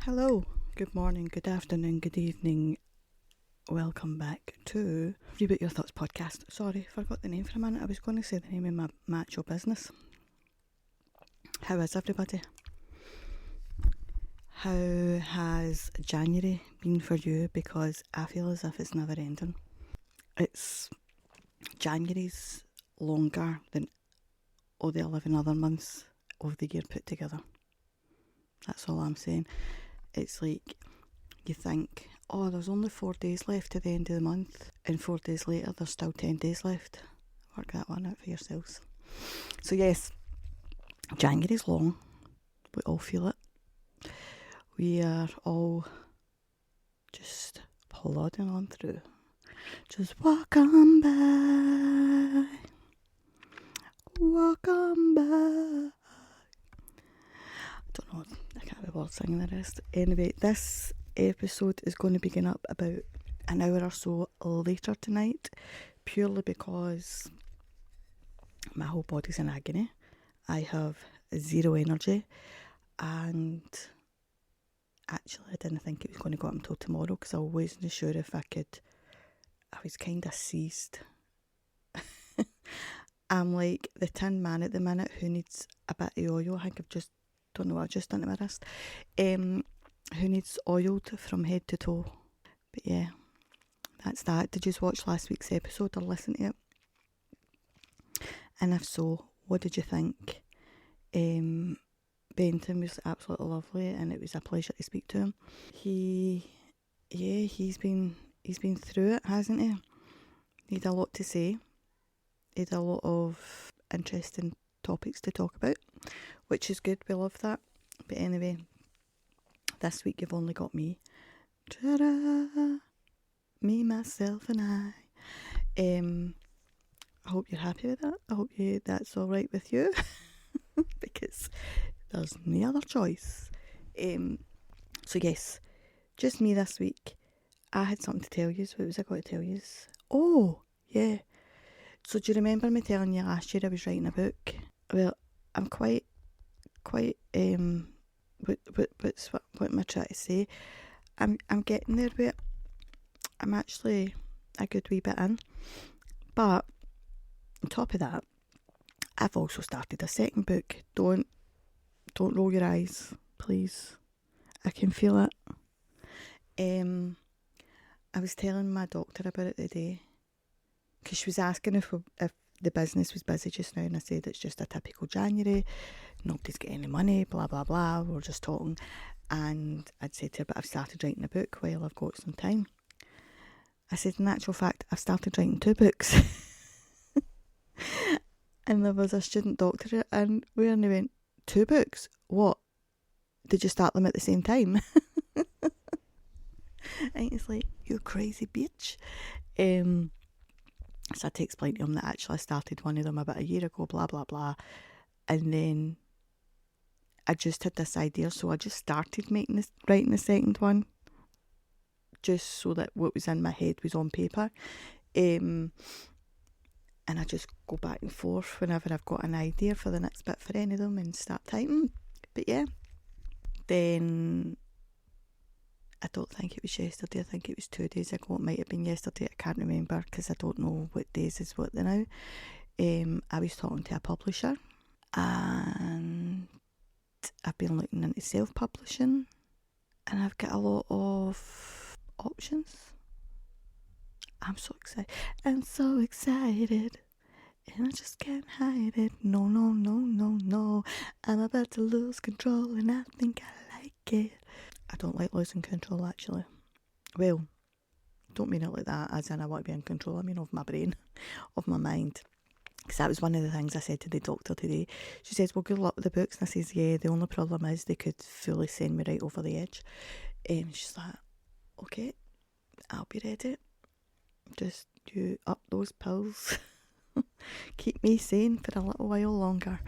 Hello, good morning, good afternoon, good evening. Welcome back to Reboot Your Thoughts podcast. Sorry, forgot the name for a minute. I was going to say the name of my actual business. How is everybody? How has January been for you? Because I feel as if it's never ending. January's longer than all the 11 other months of the year put together. That's all I'm saying. It's like you think, oh, there's only 4 days left to the end of the month, and 4 days later there's still 10 days left. Work that one out for yourselves. So yes, January's long. We all feel it. We are all just plodding on through. Just walk on by. Walk on by. I don't know, I can't be bothered singing the rest. Anyway, this episode is going to begin up about an hour or so later tonight, purely because my whole body's in agony. I have zero energy, and actually I didn't think it was going to go up until tomorrow because I wasn't sure if I was kind of seized. I'm like the Tin Man at the minute who needs a bit of oil. I think I've just don't know what I just done to my wrist. Who needs oiled from head to toe. But yeah, that's that. Did you watch last week's episode or listen to it? And if so, what did you think? Benton was absolutely lovely, and it was a pleasure to speak to him. He's been through it, hasn't he? He had a lot to say. He had a lot of interesting topics to talk about, which is good. We love that. But anyway, this week you've only got me. Ta-da! Me, myself, and I. I hope you're happy with that. I hope that's all right with you, because there's no other choice. So yes, just me this week. I had something to tell you. So what was I going to tell you? Oh, yeah. So do you remember me telling you last year I was writing a book? Well, I'm quite what am I trying to say? I'm getting there with it. I'm actually a good wee bit in. But on top of that, I've also started a second book. Don't roll your eyes, please. I can feel it. I was telling my doctor about it today, because she was asking if the business was busy just now, and I said it's just a typical January, nobody's getting any money, blah blah blah, we're just talking. And I'd said to her, but I've started writing a book while I've got some time. I said, in actual fact, I've started writing 2 books. And there was a student doctor, and we only went, 2 books? What? Did you start them at the same time? And it's like, you crazy bitch. So I had to explain to him that actually I started one of them about a year ago, blah blah blah, and then I just had this idea, so I just started writing the second one, just so that what was in my head was on paper. And I just go back and forth whenever I've got an idea for the next bit for any of them and start typing. But yeah, then I don't think it was yesterday, I think it was 2 days ago. It might have been yesterday, I can't remember, because I don't know what days is what now. I was talking to a publisher, and I've been looking into self-publishing, and I've got a lot of options. I'm so excited. I'm so excited, and I just can't hide it. No, no, no, no, no. I'm about to lose control, and I think I like it. I don't like losing control, actually. Well, don't mean it like that, as in I want to be in control. I mean of my brain, of my mind. Because that was one of the things I said to the doctor today. She says, well, good luck with the books. And I says, yeah, the only problem is they could fully send me right over the edge. She's like, okay, I'll be ready. Just you up those pills. Keep me sane for a little while longer.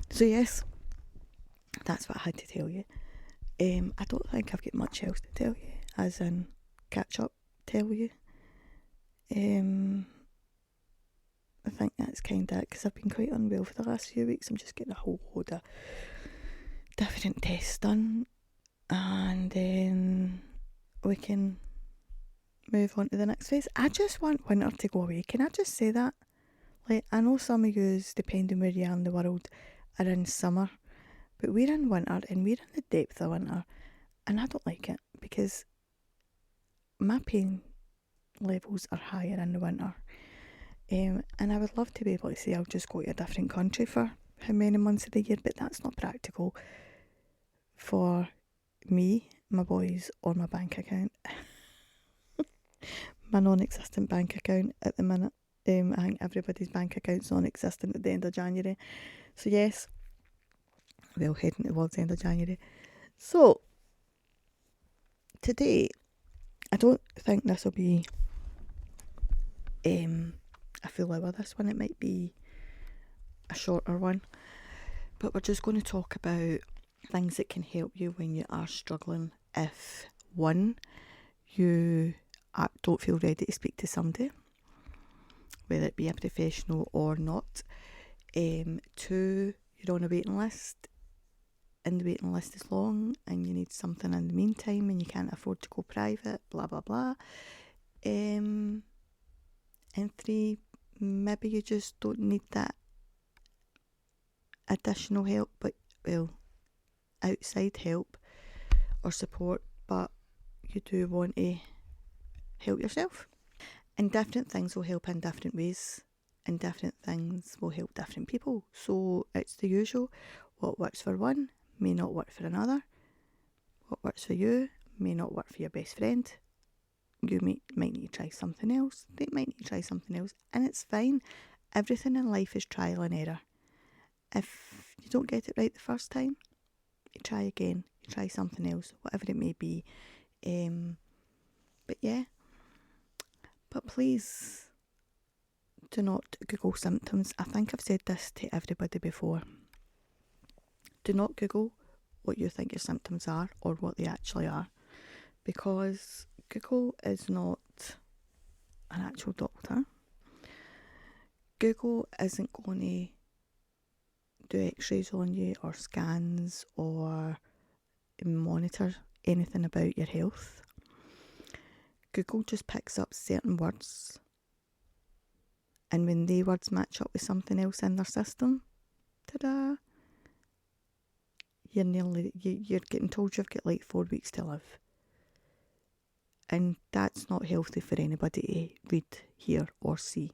So yes, that's what I had to tell you. I don't think I've got much else to tell you, as in catch up, tell you. I think that's kind of it, because I've been quite unwell for the last few weeks. I'm just getting a whole load of different tests done, and and then we can move on to the next phase. I just want winter to go away. Can I just say that? Like, I know some of yous, depending where you are in the world, are in summer, but we're in winter and we're in the depth of winter, and I don't like it because my pain levels are higher in the winter. And I would love to be able to say I'll just go to a different country for how many months of the year, but that's not practical for me, my boys, or my bank account. My non-existent bank account at the minute. I think everybody's bank account's non-existent at the end of January. So yes, well, heading towards the end of January. So, today, I don't think this will be a full hour, this one. It might be a shorter one. But we're just going to talk about things that can help you when you are struggling if, one, you don't feel ready to speak to somebody, whether it be a professional or not. Two, you're on a waiting list and the waiting list is long and you need something in the meantime and you can't afford to go private, blah blah blah. And three, maybe you just don't need that additional help, but outside help or support, but you do want to help yourself. And different things will help in different ways, and different things will help different people. So it's the usual. What works for one may not work for another. What works for you may not work for your best friend. You might need to try something else. They might need to try something else. And it's fine. Everything in life is trial and error. If you don't get it right the first time, you try again. You try something else, whatever it may be. But yeah. But please do not Google symptoms. I think I've said this to everybody before. Do not Google what you think your symptoms are or what they actually are, because Google is not an actual doctor. Google isn't going to do x-rays on you or scans or monitor anything about your health. Google just picks up certain words, and when they words match up with something else in their system, ta-da, you're getting told you've got like 4 weeks to live. And that's not healthy for anybody to read, hear or see.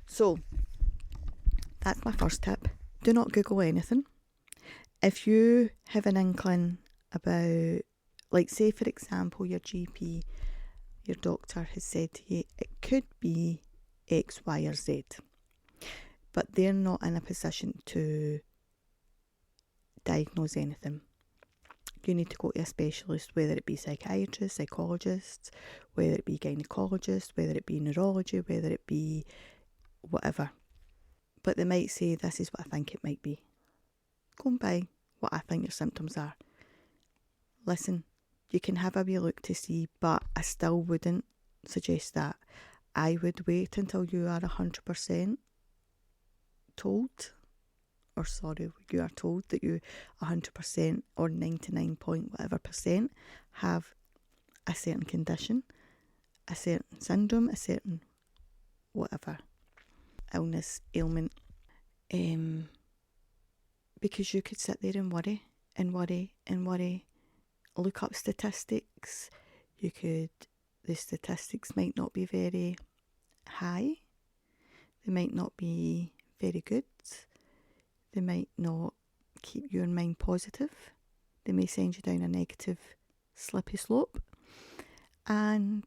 So, that's my first tip. Do not Google anything. If you have an inkling about, like say for example, your GP, your doctor has said to you, it could be X, Y or Z, but they're not in a position to diagnose anything. You need to go to a specialist, whether it be psychiatrist, psychologist, whether it be gynaecologist, whether it be neurology, whether it be whatever. But they might say, this is what I think it might be. Going by what I think your symptoms are. Listen, you can have a wee look to see, but I still wouldn't suggest that. I would wait until you are 100% told, or sorry, you are told that you 100% or 99 point whatever percent have a certain condition, a certain syndrome, a certain whatever illness, ailment, because you could sit there and worry and worry and worry, look up statistics. The statistics might not be very high, they might not be very good, they might not keep your mind positive, they may send you down a negative slippy slope, and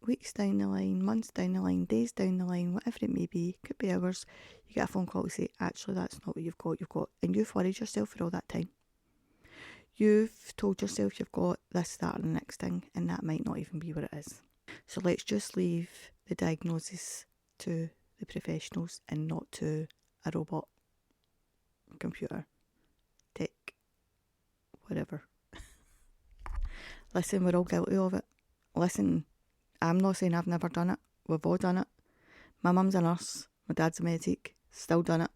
weeks down the line, months down the line, days down the line, whatever it may be, could be hours, you get a phone call to say, actually that's not what you've got, and you've worried yourself for all that time. You've told yourself you've got this, that and the next thing, and that might not even be what it is. So let's just leave the diagnosis to the professionals and not to a robot, computer, tech, whatever. Listen, we're all guilty of it. Listen, I'm not saying I've never done it. We've all done it. My mum's a nurse, my dad's a medic, still done it,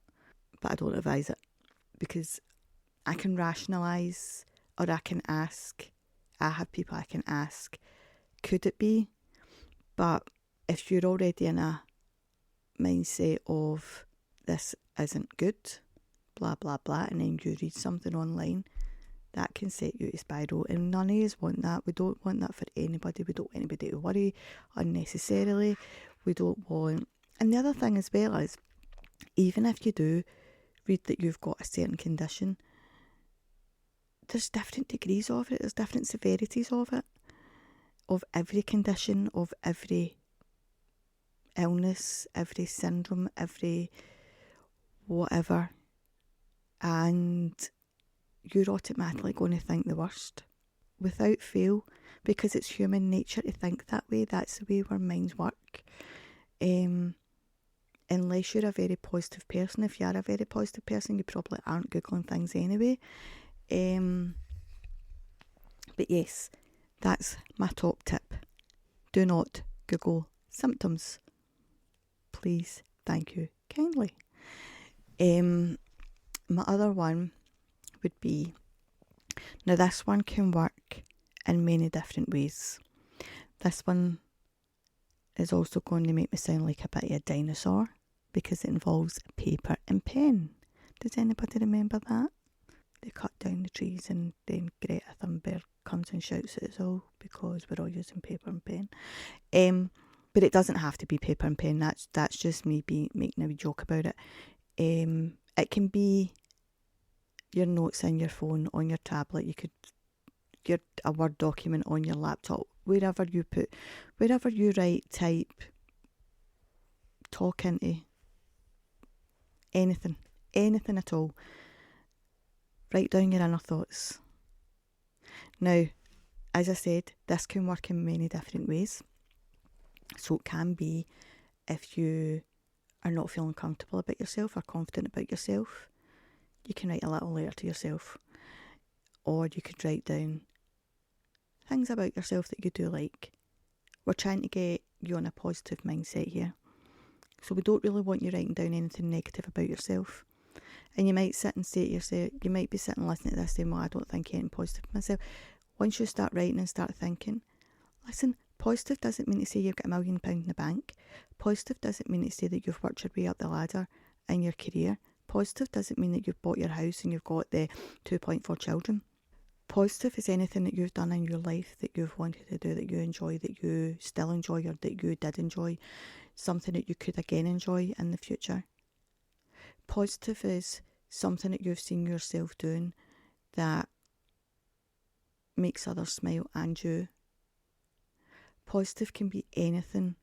but I don't advise it, because I can rationalise or I can ask I have people I can ask, could it be? But if you're already in a mindset of this isn't good, blah, blah, blah, and then you read something online, that can set you to spiral. And none of us want that. We don't want that for anybody. We don't want anybody to worry unnecessarily. We don't want... And the other thing as well is, even if you do read that you've got a certain condition, there's different degrees of it. There's different severities of it. Of every condition, of every illness, every syndrome, every whatever. And you're automatically going to think the worst without fail, because it's human nature to think that way. That's the way our minds work. Unless you're a very positive person. If you are a very positive person, you probably aren't Googling things anyway. But yes, that's my top tip. Do not Google symptoms. Please, thank you kindly. My other one would be, now this one can work in many different ways. This one is also going to make me sound like a bit of a dinosaur because it involves paper and pen. Does anybody remember that? They cut down the trees and then Greta Thunberg comes and shouts at us all because we're all using paper and pen. But it doesn't have to be paper and pen. That's just me making a wee joke about it. It can be your notes in your phone, on your tablet. You could get a Word document on your laptop, wherever you write, type, talk into, anything at all. Write down your inner thoughts. Now, as I said, this can work in many different ways. So it can be if you are not feeling comfortable about yourself or confident about yourself, you can write a little letter to yourself. Or you could write down things about yourself that you do like. We're trying to get you on a positive mindset here. So we don't really want you writing down anything negative about yourself. And you might sit and say to yourself, you might be sitting listening to this saying, well, I don't think anything positive of myself. Once you start writing and start thinking, listen, positive doesn't mean to say you've got £1 million in the bank. Positive doesn't mean to say that you've worked your way up the ladder in your career. Positive doesn't mean that you've bought your house and you've got the 2.4 children. Positive is anything that you've done in your life that you've wanted to do, that you enjoy, that you still enjoy, or that you did enjoy, something that you could again enjoy in the future. Positive is something that you've seen yourself doing that makes others smile and you. Positive can be anything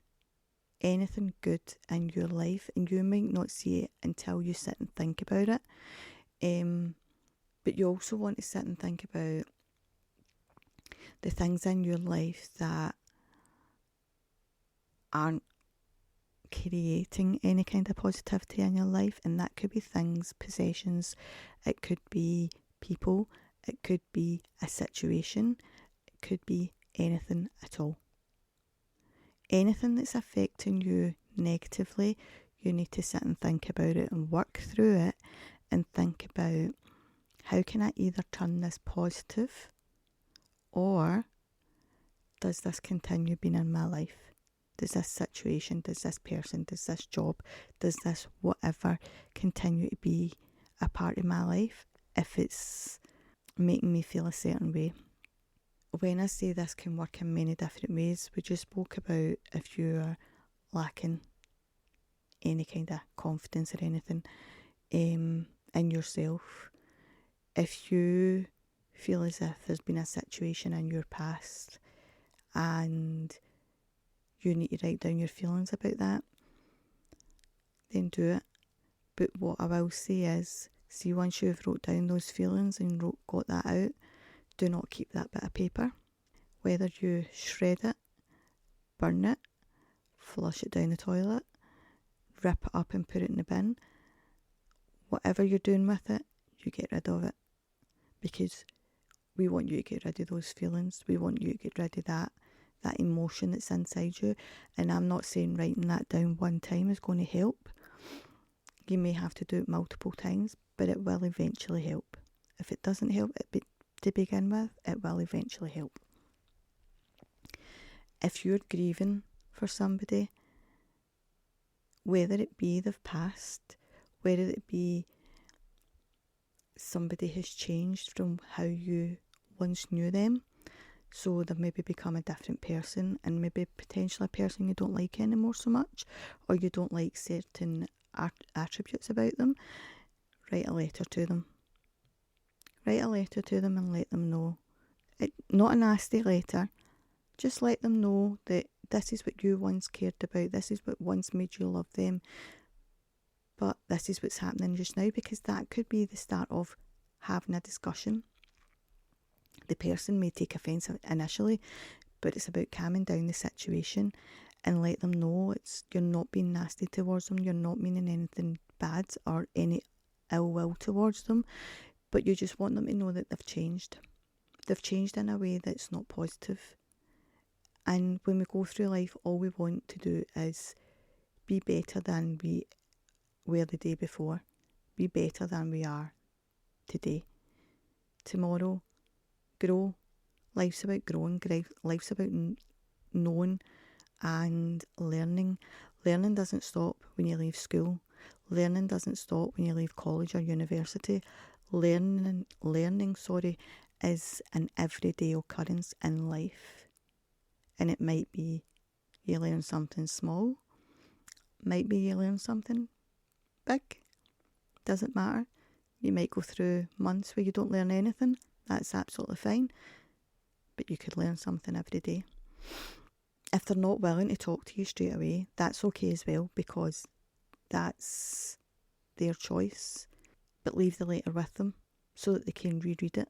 good in your life, and you might not see it until you sit and think about it. But you also want to sit and think about the things in your life that aren't creating any kind of positivity in your life, and that could be things, possessions, it could be people, it could be a situation, it could be anything at all. Anything that's affecting you negatively, you need to sit and think about it and work through it and think about, how can I either turn this positive, or does this continue being in my life? Does this situation, does this person, does this job, does this whatever continue to be a part of my life if it's making me feel a certain way? When I say this can work in many different ways, we just spoke about if you are lacking any kind of confidence or anything in yourself. If you feel as if there's been a situation in your past and you need to write down your feelings about that, then do it. But what I will say is, see, once you've wrote down those feelings and got that out, do not keep that bit of paper. Whether you shred it, burn it, flush it down the toilet, rip it up and put it in the bin, whatever you're doing with it, you get rid of it. Because we want you to get rid of those feelings. We want you to get rid of that emotion that's inside you. And I'm not saying writing that down one time is going to help. You may have to do it multiple times, but it will eventually help. If it doesn't help, to begin with, it will eventually help. If you're grieving for somebody, whether it be they've passed, whether it be somebody has changed from how you once knew them, so they've maybe become a different person, and maybe potentially a person you don't like anymore so much, or you don't like certain attributes about them, write a letter to them. Write a letter to them and let them know. Not a nasty letter, just let them know that this is what you once cared about, this is what once made you love them, but this is what's happening just now, because that could be the start of having a discussion. The person may take offence initially, but it's about calming down the situation and let them know you're not being nasty towards them, you're not meaning anything bad or any ill will towards them, but you just want them to know that they've changed. They've changed in a way that's not positive. And when we go through life, all we want to do is be better than we were the day before, be better than we are today. Tomorrow, grow. Life's about growing, life's about knowing and learning. Learning doesn't stop when you leave school. Learning doesn't stop when you leave college or university. Learning is an everyday occurrence in life. And it might be you learn something small, might be you learn something big, doesn't matter. You might go through months where you don't learn anything, that's absolutely fine, but you could learn something every day. If they're not willing to talk to you straight away, that's okay as well, because that's their choice, but leave the letter with them so that they can reread it.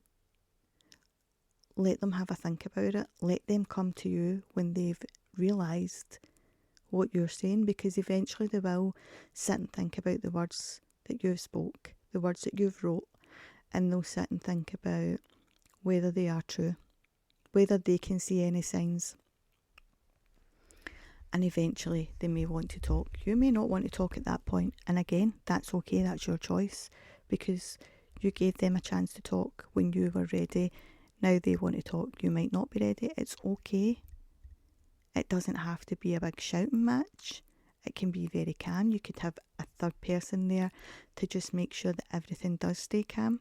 Let them have a think about it. Let them come to you when they've realised what you're saying, because eventually they will sit and think about the words that you've spoke, the words that you've wrote, and they'll sit and think about whether they are true, whether they can see any signs. And eventually they may want to talk. You may not want to talk at that point, and again, that's okay, that's your choice, because you gave them a chance to talk when you were ready. Now they want to talk, you might not be ready. It's okay. It doesn't have to be a big shouting match. It can be very calm. You could have a third person there to just make sure that everything does stay calm.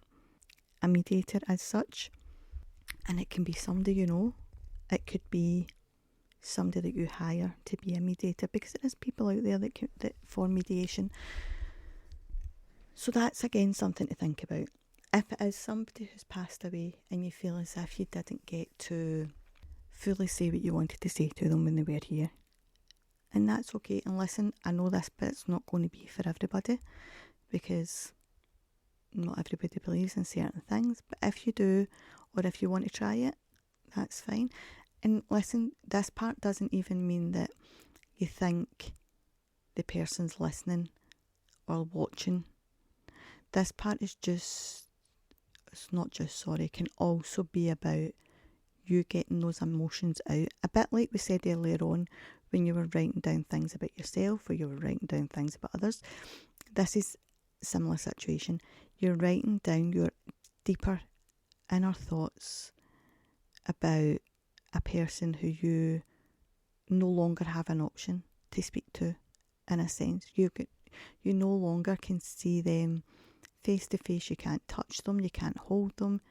A mediator as such. And it can be somebody you know. It could be somebody that you hire to be a mediator, because there is people out there that for mediation. So that's again something to think about. If it is somebody who's passed away and you feel as if you didn't get to fully say what you wanted to say to them when they were here, and that's okay. And listen, I know this bit's not going to be for everybody, because not everybody believes in certain things, but if you do, or if you want to try it, that's fine. And listen, this part doesn't even mean that you think the person's listening or watching. This part is can also be about you getting those emotions out. A bit like we said earlier on, when you were writing down things about yourself or you were writing down things about others. This is a similar situation. You're writing down your deeper inner thoughts about a person who you no longer have an option to speak to, in a sense. You no longer can see them face to face, you can't touch them, you can't hold them,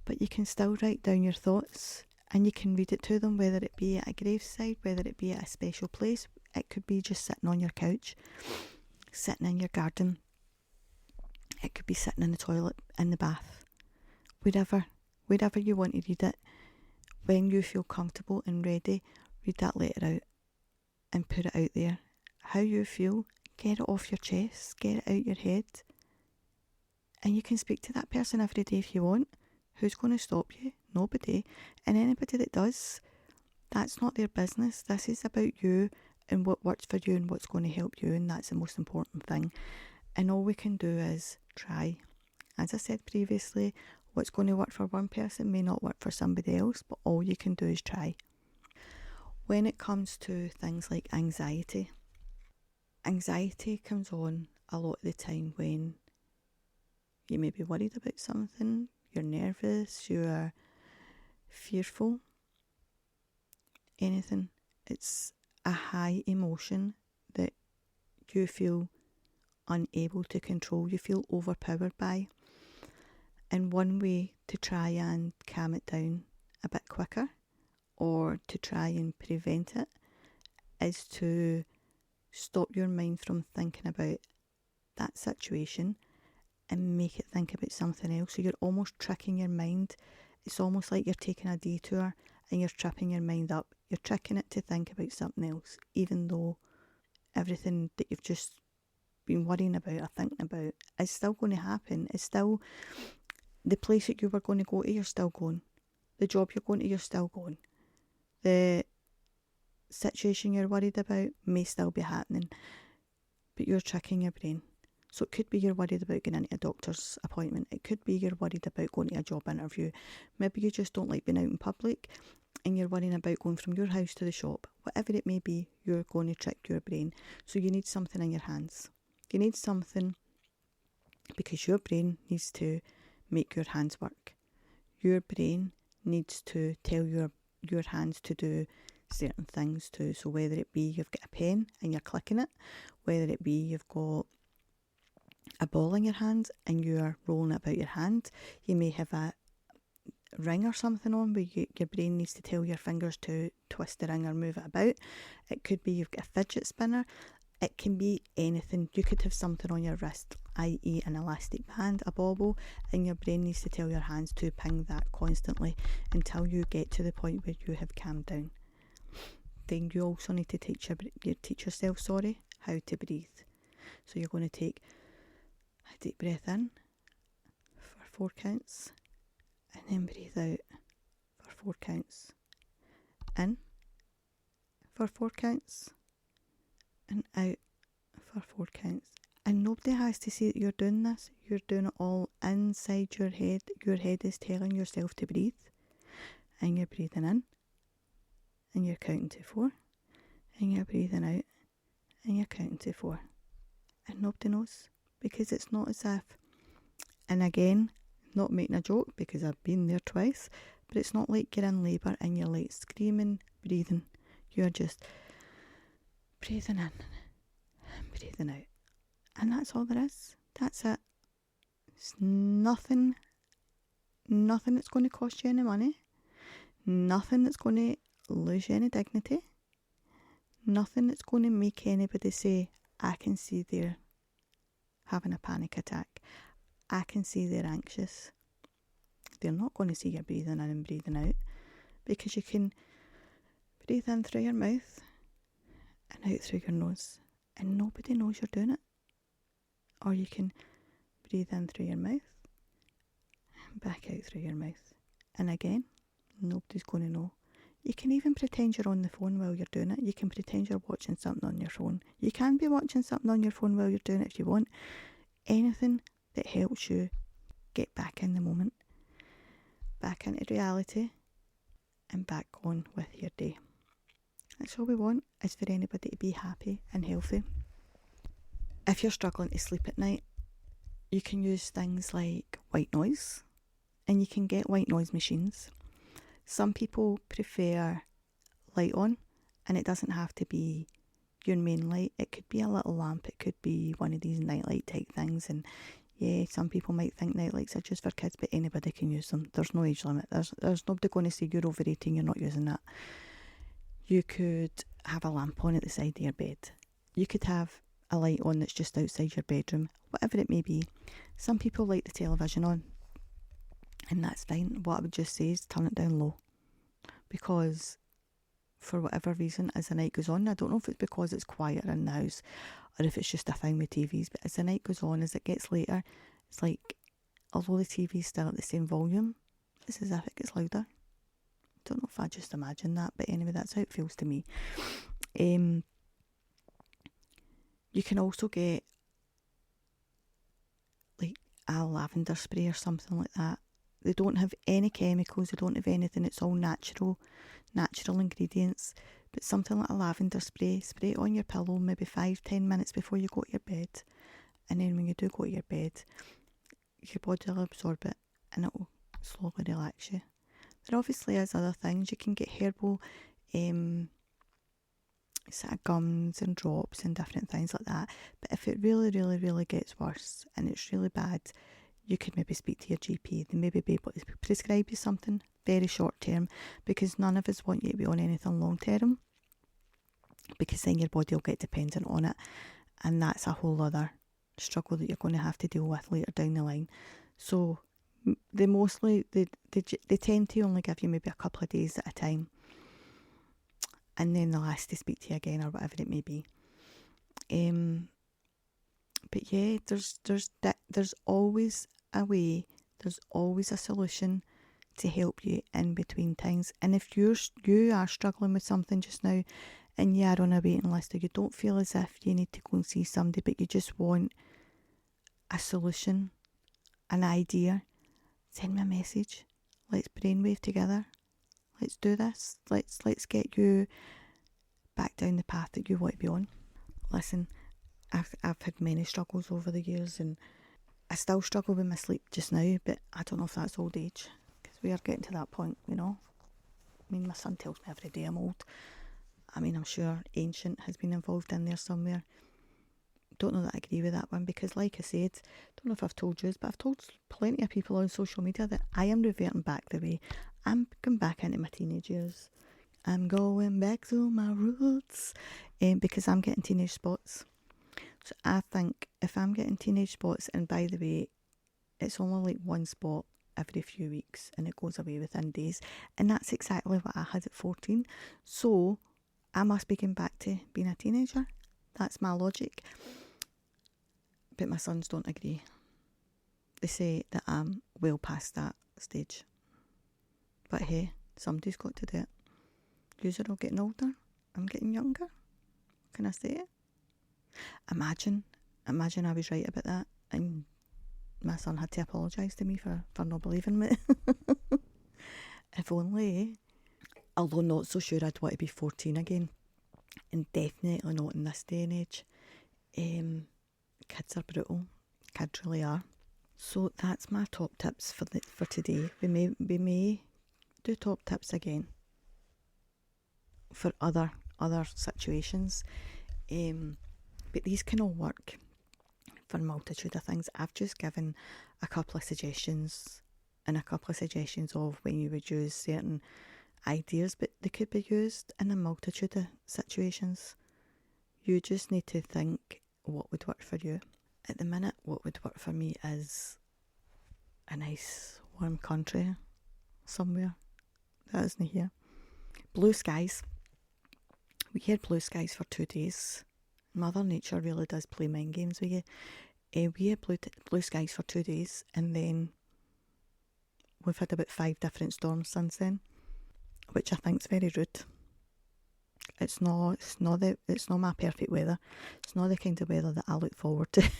but you can still write down your thoughts and you can read it to them, whether it be at a graveside, whether it be at a special place. It could be just sitting on your couch, sitting in your garden, it could be sitting in the toilet, in the bath, wherever you want to read it. When you feel comfortable and ready, read that letter out and put it out there. How you feel, get it off your chest, get it out your head, and you can speak to that person every day if you want. Who's going to stop you? Nobody. And anybody that does, that's not their business. This is about you and what works for you and what's going to help you, and that's the most important thing. And all we can do is try. As I said previously, what's going to work for one person may not work for somebody else, but all you can do is try. When it comes to things like anxiety comes on a lot of the time when You may be worried about something, you're nervous, you're fearful, anything. It's a high emotion that you feel unable to control, you feel overpowered by. And one way to try and calm it down a bit quicker, or to try and prevent it, is to stop your mind from thinking about that situation and make it think about something else. So you're almost tricking your mind. It's almost like you're taking a detour and you're tripping your mind up. You're tricking it to think about something else, even though everything that you've just been worrying about or thinking about is still going to happen. It's still the place that you were going to go to, you're still going. The job you're going to, you're still going. The situation you're worried about may still be happening, but you're tricking your brain. So it could be you're worried about getting into a doctor's appointment. It could be you're worried about going to a job interview. Maybe you just don't like being out in public and you're worrying about going from your house to the shop. Whatever it may be, you're going to trick your brain. So you need something in your hands. You need something because your brain needs to make your hands work. Your brain needs to tell your hands to do certain things too. So whether it be you've got a pen and you're clicking it, whether it be you've got a ball in your hand and you're rolling it about your hand, you may have a ring or something on where your brain needs to tell your fingers to twist the ring or move it about. It could be you've got a fidget spinner. It can be anything. You could have something on your wrist, i.e. an elastic band, a bauble, and your brain needs to tell your hands to ping that constantly until you get to the point where you have calmed down. Then you also need to teach yourself how to breathe. So you're going to take a deep breath in for 4 counts and then breathe out for 4 counts. In for 4 counts and out for 4 counts. And nobody has to see that you're doing this. You're doing it all inside your head. Your head is telling yourself to breathe. And you're breathing in. And you're counting to 4. And you're breathing out. And you're counting to 4. And nobody knows. Because it's not as if, and again, not making a joke because I've been there twice, but it's not like you're in labour and you're like screaming, breathing. You're just breathing in and breathing out. And that's all there is. That's it. It's nothing that's going to cost you any money. Nothing that's going to lose you any dignity. Nothing that's going to make anybody say, I can see they're having a panic attack. I can see they're anxious. They're not going to see you breathing in and breathing out because you can breathe in through your mouth and out through your nose and nobody knows you're doing it. Or you can breathe in through your mouth and back out through your mouth. And again, nobody's going to know. You can even pretend you're on the phone while you're doing it. You can pretend you're watching something on your phone. You can be watching something on your phone while you're doing it if you want. Anything that helps you get back in the moment, back into reality, and back on with your day. That's all we want, is for anybody to be happy and healthy. If you're struggling to sleep at night, you can use things like white noise, and you can get white noise machines. Some people prefer light on, and it doesn't have to be your main light. It could be a little lamp, it could be one of these nightlight type things, and yeah, some people might think nightlights are just for kids, but anybody can use them. There's no age limit. There's nobody going to say you're over 18, you're not using that. You could have a lamp on at the side of your bed. You could have a light on that's just outside your bedroom, whatever it may be. Some people like the television on, and that's fine. What I would just say is turn it down low, because for whatever reason, as the night goes on, I don't know if it's because it's quieter in the house or if it's just a thing with TVs, but as the night goes on, as it gets later, it's like, although the TV's still at the same volume, it's as if it gets louder. Don't know if I just imagine that, but anyway, that's how it feels to me. You can also get like a lavender spray or something like that. They don't have any chemicals, they don't have anything, it's all natural ingredients. But something like a lavender spray it on your pillow maybe 5-10 minutes before you go to your bed. And then when you do go to your bed, your body will absorb it and it will slowly relax you. There obviously is other things. You can get herbal sort of gums and drops and different things like that. But if it really, really, really gets worse and it's really bad, you could maybe speak to your GP. They maybe be able to prescribe you something very short term, because none of us want you to be on anything long term, because then your body will get dependent on it, and that's a whole other struggle that you're going to have to deal with later down the line. So they tend to only give you maybe a couple of days at a time, and then they'll ask to speak to you again or whatever it may be. But yeah, there's always a way, there's always a solution to help you in between times. And if you are struggling with something just now and you are on a waiting list, or you don't feel as if you need to go and see somebody, but you just want a solution, an idea, send me a message. Let's brainwave together. Let's do this. Let's get you back down the path that you want to be on. Listen, I've had many struggles over the years, and I still struggle with my sleep just now, but I don't know if that's old age, because we are getting to that point, you know. I mean, my son tells me every day I'm old. I mean, I'm sure ancient has been involved in there somewhere. Don't know that I agree with that one, because like I said, don't know if I've told you, but I've told plenty of people on social media that I am reverting back the way. I'm going back into my teenage years. I'm going back to my roots, because I'm getting teenage spots. So I think if I'm getting teenage spots, and by the way, it's only like one spot every few weeks and it goes away within days, and that's exactly what I had at 14. So I must be going back to being a teenager. That's my logic. But my sons don't agree. They say that I'm well past that stage. But hey, somebody's got to do it. Yous are all getting older. I'm getting younger. Can I say it? Imagine I was right about that and my son had to apologise to me for not believing me. If only. Although not so sure I'd want to be 14 again. And definitely not in this day and age. Kids are brutal. Kids really are. So that's my top tips for today. We may do top tips again for other situations. But these can all work for a multitude of things. I've just given a couple of suggestions of when you would use certain ideas, but they could be used in a multitude of situations. You just need to think what would work for you. At the minute, what would work for me is a nice warm country somewhere that isn't here. Blue skies. We had blue skies for 2 days. Mother Nature really does play mind games with you. We had blue skies for 2 days, and then we've had about 5 different storms since then, which I think is very rude. It's not my perfect weather. It's not the kind of weather that I look forward to.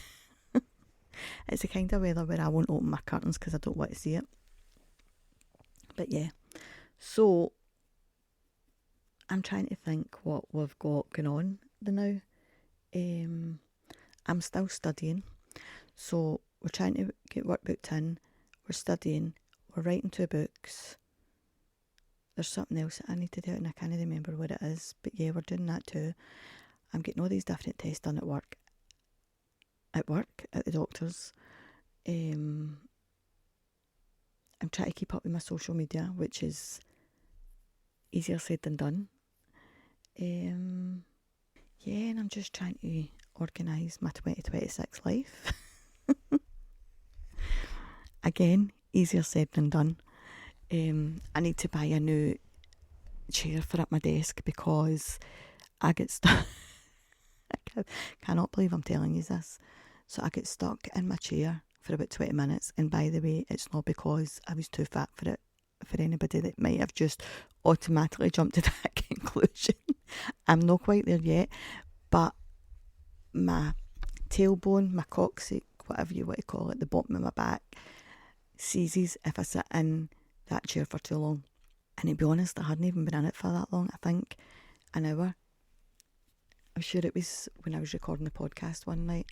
It's the kind of weather where I won't open my curtains because I don't want to see it. But yeah, so I'm trying to think what we've got going on now. I'm still studying, so we're trying to get work booked in. We're studying. We're writing 2 books. There's something else that I need to do and I can't remember what it is, but yeah, we're doing that too. I'm getting all these different tests done at work, at the doctor's. I'm trying to keep up with my social media, which is easier said than done. Yeah, and I'm just trying to organise my 2026 life. Again, easier said than done. I need to buy a new chair for at my desk because I get stuck. I cannot believe I'm telling you this. So I get stuck in my chair for about 20 minutes. And by the way, it's not because I was too fat for it. For anybody that might have just automatically jumped to that conclusion. I'm not quite there yet, but my tailbone, my coccyx, whatever you want to call it, the bottom of my back, seizes if I sit in that chair for too long. And to be honest, I hadn't even been in it for that long. I think an hour. I'm sure it was when I was recording the podcast one night.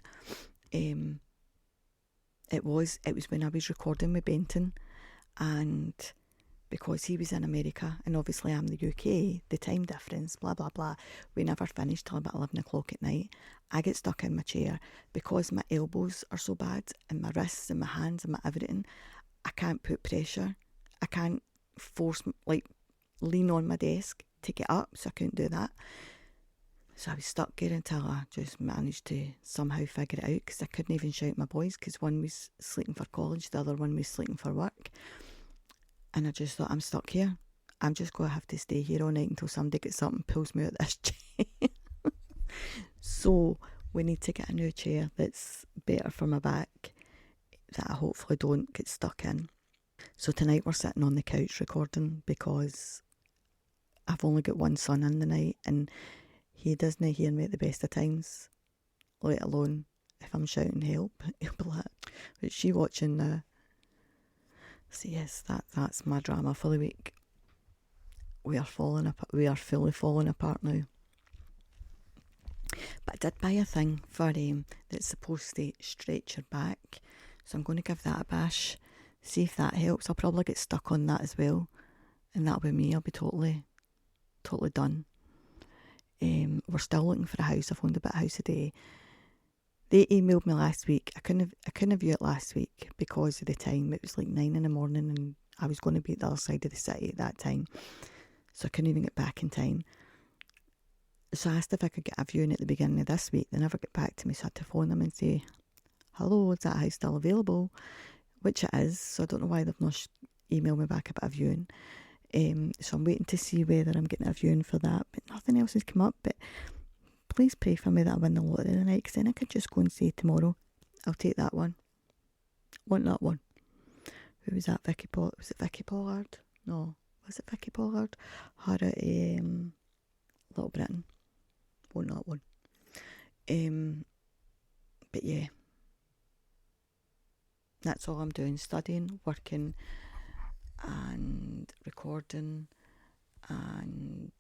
It was when I was recording with Benton, and because he was in America and obviously I'm the UK, the time difference, blah blah blah, we never finished till about 11 o'clock at night. I get stuck in my chair because my elbows are so bad and my wrists and my hands and my everything. I can't put pressure. I can't force, like, lean on my desk to get up, so I couldn't do that. So I was stuck here until I just managed to somehow figure it out, because I couldn't even shout my boys, because one was sleeping for college, the other one was sleeping for work. And I just thought, I'm stuck here. I'm just going to have to stay here all night until somebody gets up and pulls me out of this chair. So we need to get a new chair that's better for my back, that I hopefully don't get stuck in. So tonight we're sitting on the couch recording, because I've only got one son in the night and he doesn't hear me at the best of times, let alone if I'm shouting help. He'll be like, "Is she watching now?" So yes, that's my drama for the week. We are fully falling apart now. But I did buy a thing for that's supposed to stretch your back, so I'm going to give that a bash, see if that helps. I'll probably get stuck on that as well, and that'll be me. I'll be totally done. We're still looking for a house. I phoned about a house today. They emailed me last week. I couldn't view it last week because of the time. It was like 9 a.m, and I was going to be at the other side of the city at that time, so I couldn't even get back in time. So I asked if I could get a viewing at the beginning of this week. They never get back to me, so I had to phone them and say, "Hello, is that house still available?" Which it is, so I don't know why they've not emailed me back about a viewing. So I'm waiting to see whether I'm getting a viewing for that, but nothing else has come up. But please pray for me that I win the lottery tonight, because then I could just go and say tomorrow, "I'll take that one. Want that one." Who was that? Was it Vicky Pollard? No, was it Vicky Pollard? Her at Little Britain. Want that one. But yeah, that's all I'm doing: studying, working, and recording, and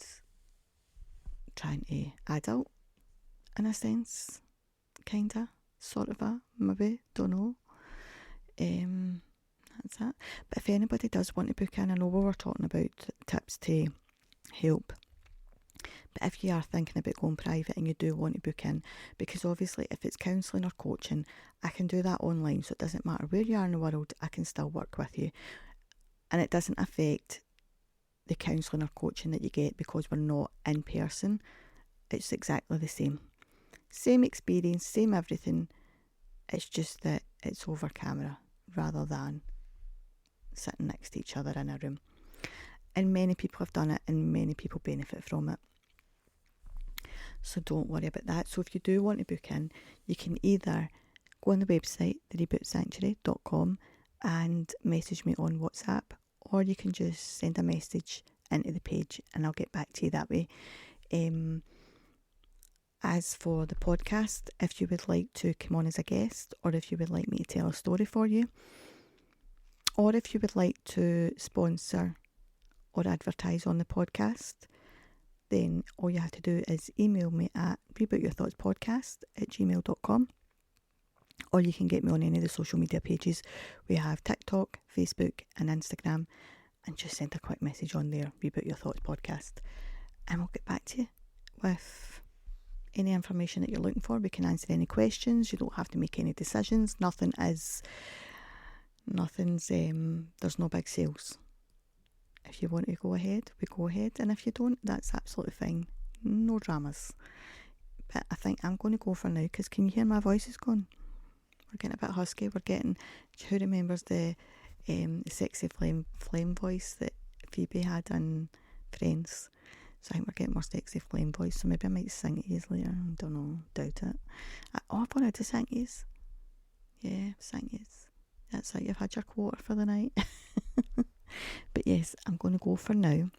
trying to adult in a sense, kinda, sort of a, maybe, don't know. That's it. But if anybody does want to book in, I know we were talking about tips to help, but if you are thinking about going private and you do want to book in, because obviously if it's counselling or coaching, I can do that online, so it doesn't matter where you are in the world, I can still work with you, and it doesn't affect the counselling or coaching that you get because we're not in person. It's exactly the same experience, same everything. It's just that it's over camera rather than sitting next to each other in a room, and many people have done it and many people benefit from it, so don't worry about that. So if you do want to book in, you can either go on the website, therebootsanctuary.com, and message me on WhatsApp, or you can just send a message into the page and I'll get back to you that way. As for the podcast, if you would like to come on as a guest, or if you would like me to tell a story for you, or if you would like to sponsor or advertise on the podcast, then all you have to do is email me at rebootyourthoughtspodcast@gmail.com, or you can get me on any of the social media pages. We have TikTok, Facebook and Instagram, and just send a quick message on there, Reboot Your Thoughts Podcast, and we'll get back to you with any information that you're looking for. We can answer any questions. You don't have to make any decisions. There's no big sales. If you want to go ahead, we go ahead, and if you don't, that's absolutely fine. No dramas. But I think I'm going to go for now, because can you hear my voice is gone? We're getting a bit husky. Who remembers the sexy flame voice that Phoebe had in Friends? So I think we're getting more sexy flame voice, so maybe I might sing it yous later. I don't know, doubt it. I wanted to sing yous. Yeah, sing yous. That's it, you've had your quarter for the night. But yes, I'm going to go for now.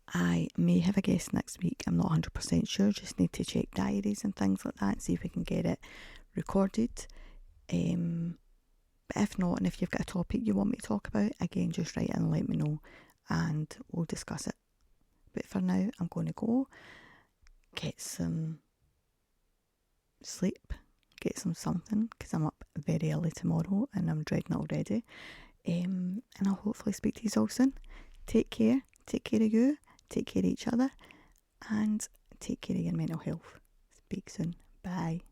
I may have a guest next week. I'm not 100% sure. Just need to check diaries and things like that and see if we can get it recorded. But if not, and if you've got a topic you want me to talk about, again, just write in and let me know and we'll discuss it. But for now, I'm going to go get some sleep, get some something, because I'm up very early tomorrow and I'm dreading it already. And I'll hopefully speak to you all soon. Take care of you, take care of each other, and take care of your mental health. Speak soon. Bye.